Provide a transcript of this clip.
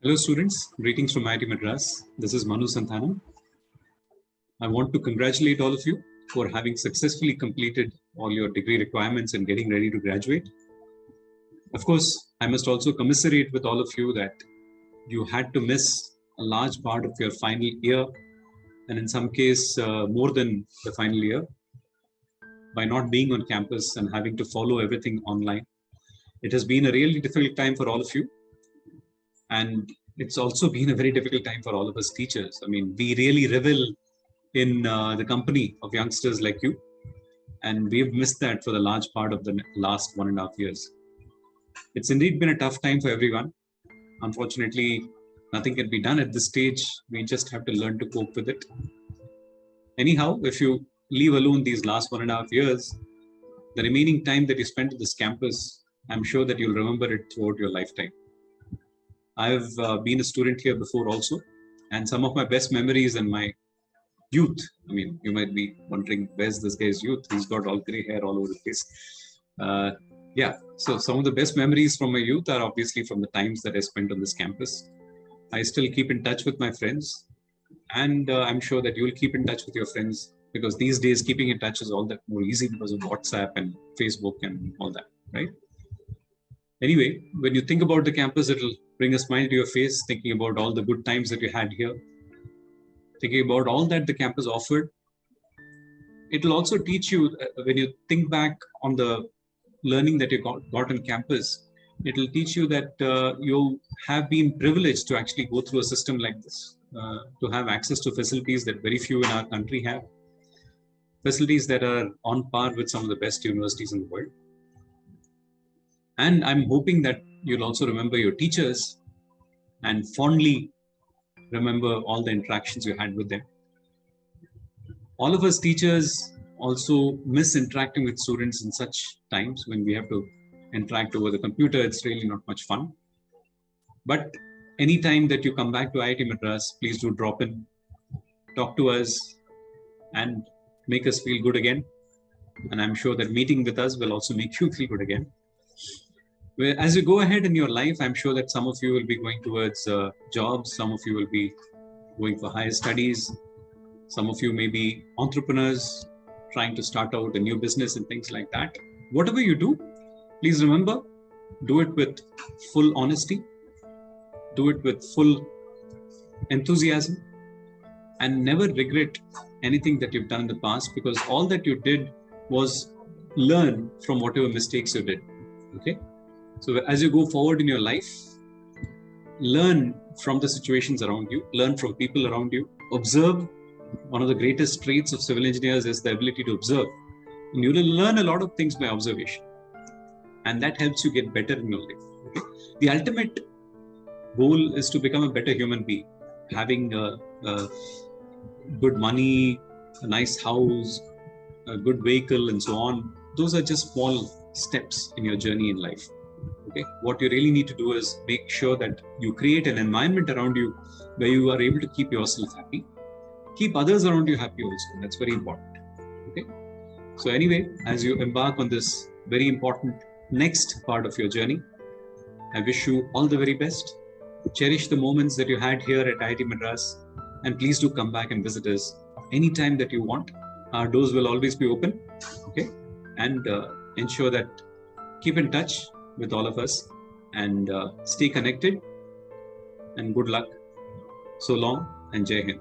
Hello students, greetings from IIT Madras. This is Manu Santhanam. I want to congratulate all of you for having successfully completed all your degree requirements and getting ready to graduate. Of course, I must also commiserate with all of you that you had to miss a large part of your final year, and in some case more than the final year, by not being on campus and having to follow everything online. It has been a really difficult time for all of you. And it's also been a very difficult time for all of us teachers. I mean, we really revel in the company of youngsters like you. And we've missed that for the large part of the last 1.5 years. It's indeed been a tough time for everyone. Unfortunately, nothing can be done at this stage. We just have to learn to cope with it. Anyhow, if you leave alone these last 1.5 years, the remaining time that you spent at this campus, I'm sure that you'll remember it throughout your lifetime. I've been a student here before also, and some of my best memories in my youth, I mean, you might be wondering, where's this guy's youth? He's got all gray hair all over the place. Yeah, so some of the best memories from my youth are obviously from the times that I spent on this campus. I still keep in touch with my friends, and I'm sure that you'll keep in touch with your friends, because these days keeping in touch is all that more easy because of WhatsApp and Facebook and all that, right? Anyway, when you think about the campus, it'll bring a smile to your face, thinking about all the good times that you had here, thinking about all that the campus offered. It'll also teach you, when you think back on the learning that you got on campus, it'll teach you that you have been privileged to actually go through a system like this, to have access to facilities that very few in our country have, facilities that are on par with some of the best universities in the world. And I'm hoping that you'll also remember your teachers and fondly remember all the interactions you had with them. All of us teachers also miss interacting with students in such times when we have to interact over the computer. It's really not much fun. But anytime that you come back to IIT Madras, please do drop in, talk to us, and make us feel good again. And I'm sure that meeting with us will also make you feel good again. As you go ahead in your life, I'm sure that some of you will be going towards jobs, some of you will be going for higher studies, some of you may be entrepreneurs trying to start out a new business and things like that. Whatever you do, please remember, do it with full honesty, do it with full enthusiasm, and never regret anything that you've done in the past, because all that you did was learn from whatever mistakes you did, okay? So as you go forward in your life, learn from the situations around you, learn from people around you, observe. One of the greatest traits of civil engineers is the ability to observe. And you will learn a lot of things by observation. And that helps you get better in your life. Okay? The ultimate goal is to become a better human being. Having good money, a nice house, a good vehicle, and so on. Those are just small steps in your journey in life. Okay. What you really need to do is make sure that you create an environment around you where you are able to keep yourself happy, keep others around you happy also. That's very important. Okay. So anyway, as you embark on this very important next part of your journey, I wish you all the very best. Cherish the moments that you had here at IIT Madras, and please do come back and visit us anytime that you want. Our doors will always be open. Okay. And ensure that keep in touch with all of us and stay connected, and good luck. So long, and Jai Hind.